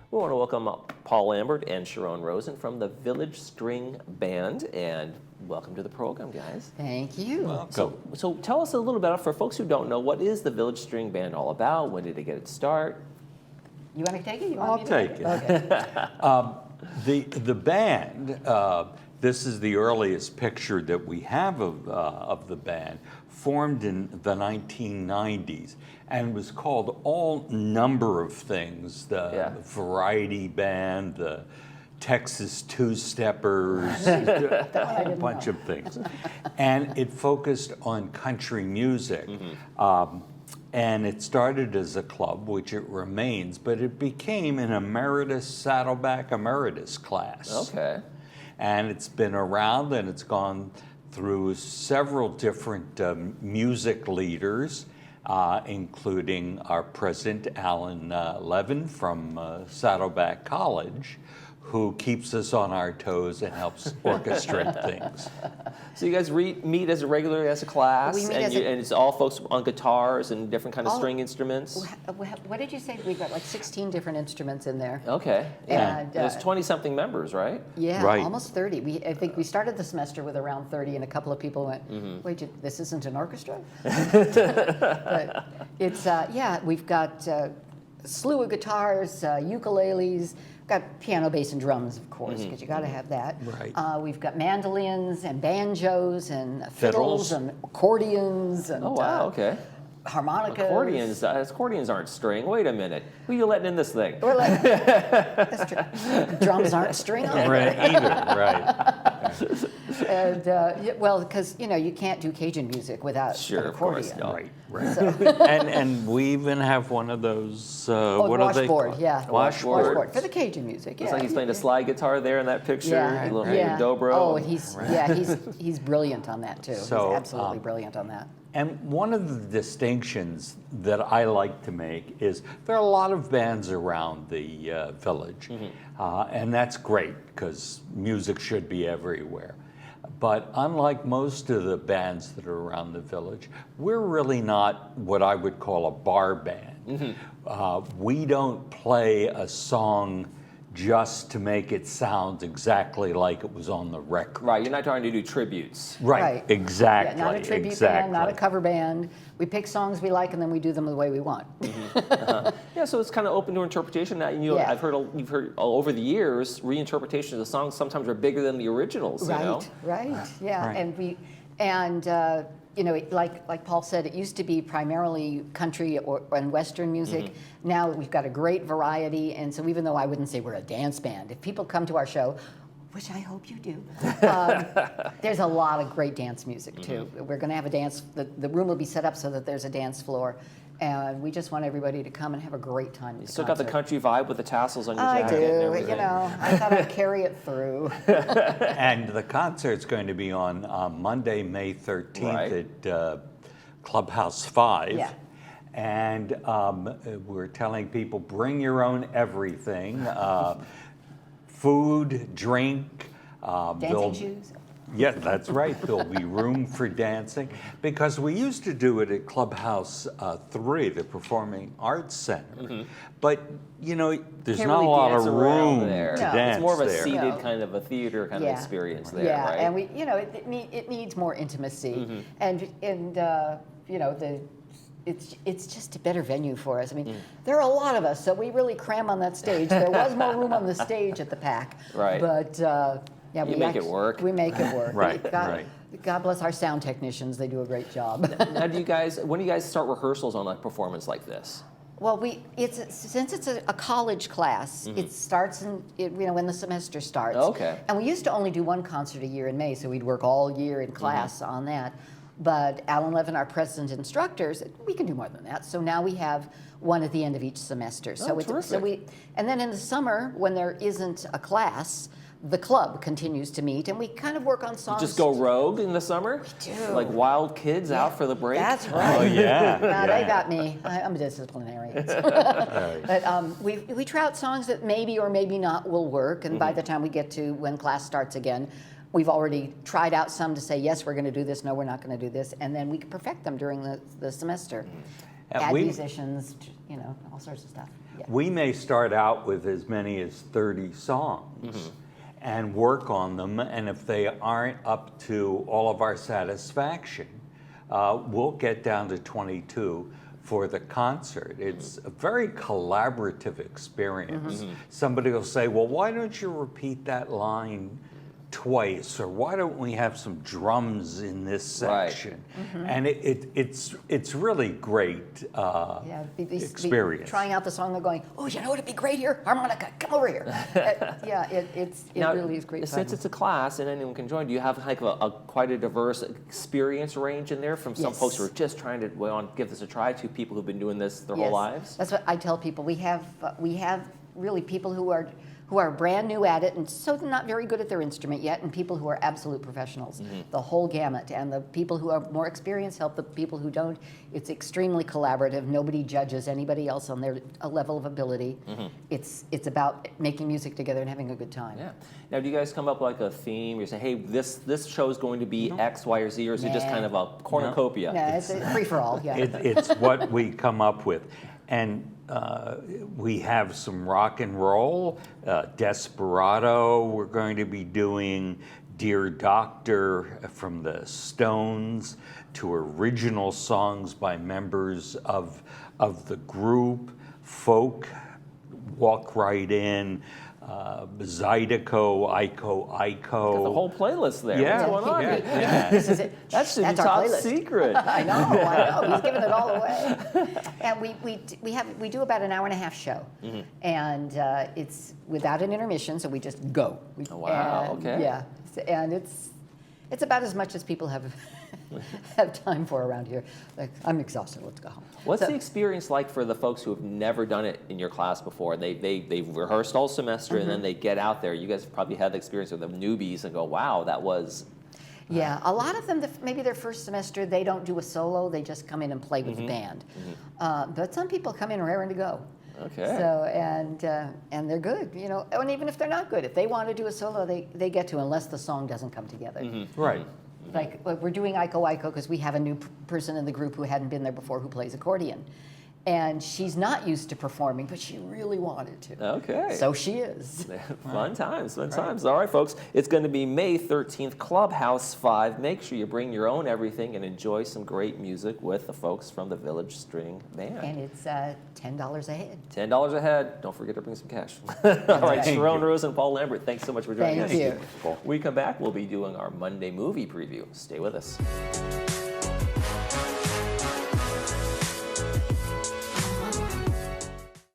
We want to welcome Paul Lambert and Sharon Rosen from the Village String Band, and welcome to the program, guys. Thank you. Welcome. So tell us a little bit, for folks who don't know, what is the Village String Band all about? When did it get its start? You want to take it? I'll take it. Okay. The band, this is the earliest picture that we have of the band, formed in the 1990s and was called all number of things, the variety band, the Texas Two-Steppers, a bunch of things. And it focused on country music. And it started as a club, which it remains, but it became an emeritus Saddleback emeritus class. Okay. And it's been around, and it's gone through several different music leaders, including our president, Alan Levin from Saddleback College, who keeps us on our toes and helps orchestrate things. So you guys meet as regularly as a class, and it's all folks on guitars and different kind of string instruments? What did you say? We've got like 16 different instruments in there. Okay. And there's 20-something members, right? Yeah, right. Almost 30. I think we started the semester with around 30, and a couple of people went, wait, this isn't an orchestra? But it's, we've got a slew of guitars, ukuleles, got piano, bass, and drums, of course, because you got to have that. Right. We've got mandolins and banjos and fiddles and accordions and Okay. harmonicas. Accordions aren't string. Wait a minute. Who are you letting in this thing? We're like, that's true. Drums aren't string either. Right. And well, because you can't do Cajun music without an accordion. Right. So. and we even have one of those. What are they washboard, called? yeah. Washboard. For the Cajun music. It's like he's playing a slide guitar there in that picture. A little dobro. Oh, and he's brilliant on that too. So, he's absolutely brilliant on that. And one of the distinctions that I like to make is there are a lot of bands around the village, and that's great because music should be everywhere. But unlike most of the bands that are around the village, we're really not what I would call a bar band. We don't play a song just to make it sound exactly like it was on the record. Right, you're not trying to do tributes. Right. Exactly. Yeah, not a tribute band, not a cover band. We pick songs we like and then we do them the way we want. Yeah, so it's kind of open to interpretation. Now, you've heard over the years, reinterpretations of the songs sometimes are bigger than the originals. Right. Yeah, Right. and like Paul said, it used to be primarily country and Western music. Now we've got a great variety, and so even though I wouldn't say we're a dance band, if people come to our show, which I hope you do, there's a lot of great dance music too. We're going to have a dance. The room will be set up so that there's a dance floor, and we just want everybody to come and have a great time at the Still concert. got the country vibe with the tassels on your I jacket and do. everything. I thought I'd carry it through. And the concert's going to be on Monday, May 13th at Clubhouse 5. Yeah. And we're telling people, bring your own everything. Food, drink. Dancing shoes. Yeah, that's right. There'll be room for dancing. Because we used to do it at Clubhouse 3, the Performing Arts Center. But, there's Can't not really a lot of dance around room there. to dance It's more of a there. seated kind of a theater kind of experience there, yeah, right? and we, it needs more intimacy, and it's just a better venue for us. I mean, there are a lot of us, so we really cram on that stage. There was more room on the stage at the PAC, Right. But we make it work. We make it work. Right. God bless our sound technicians; they do a great job. Now, when do you guys start rehearsals on a performance like this? Well, since it's a college class, it starts when the semester starts. Okay. And we used to only do one concert a year in May, so we'd work all year in class on that. But Alan Levin, our president instructor, said we can do more than that. So now we have one at the end of each semester. And then in the summer, when there isn't a class, the club continues to meet, and we kind of work on songs. You just go rogue in the summer? We do. Like wild kids out for the break? That's right. Oh, yeah. They got me. I'm a disciplinarian. But we try out songs that maybe or maybe not will work, and by the time we get to when class starts again, we've already tried out some to say, yes, we're going to do this, no, we're not going to do this, and then we can perfect them during the semester. Add musicians, all sorts of stuff. We may start out with as many as 30 songs and work on them, and if they aren't up to all of our satisfaction, we'll get down to 22 for the concert. It's a very collaborative experience. Somebody will say, well, why don't you repeat that line twice, or why don't we have some drums in this section? And it's really great experience. Trying out the song and going, oh, you know what'd be great here? Harmonica, come over here. It really is great fun. Since it's a class and anyone can join, do you have like quite a diverse experience range in there, from some folks who are just trying to give this a try to people who've been doing this their whole lives? That's what I tell people. We have really people who are brand new at it, and so they're not very good at their instrument yet, and people who are absolute professionals, the whole gamut. And the people who are more experienced help the people who don't. It's extremely collaborative. Nobody judges anybody else on their level of ability. It's about making music together and having a good time. Yeah. Now, do you guys come up with like a theme? You say, hey, this show is going to be X, Y, or Z, or is it just kind of a cornucopia? No, it's a free-for-all, It's what we come up with. And we have some rock and roll, Desperado. We're going to be doing Dear Doctor from the Stones, to original songs by members of the group, folk, Walk Right In, Zydeco, Iko. Got the whole playlist there. Yeah. What's going on? This is it. That should be That's our top playlist. secret. I know. He's giving it all away. And we do about an hour and a half show, and it's without an intermission, so we just go. Wow. Okay. Yeah, and it's about as much as people have time for around here. Like, I'm exhausted. Let's go home. What's the experience like for the folks who have never done it in your class before? They've rehearsed all semester and then they get out there. You guys have probably had the experience with the newbies and go, wow, that was... Yeah, a lot of them, maybe their first semester, they don't do a solo. They just come in and play with the band. But some people come in raring to go. Okay. So, and they're good, you know. And even if they're not good, if they want to do a solo, they get to, unless the song doesn't come together. Right. Like we're doing Iko because we have a new person in the group who hadn't been there before who plays accordion. And she's not used to performing, but she really wanted to. Okay. So she is. Fun times. All right, folks. It's going to be May 13th, Clubhouse 5. Make sure you bring your own everything and enjoy some great music with the folks from the Village String Band. And it's $10 a head. $10 a head. Don't forget to bring some cash. All right, Sharon Rose and Paul Lambert, thanks so much for joining us. Thank you. When we come back, we'll be doing our Monday movie preview. Stay with us.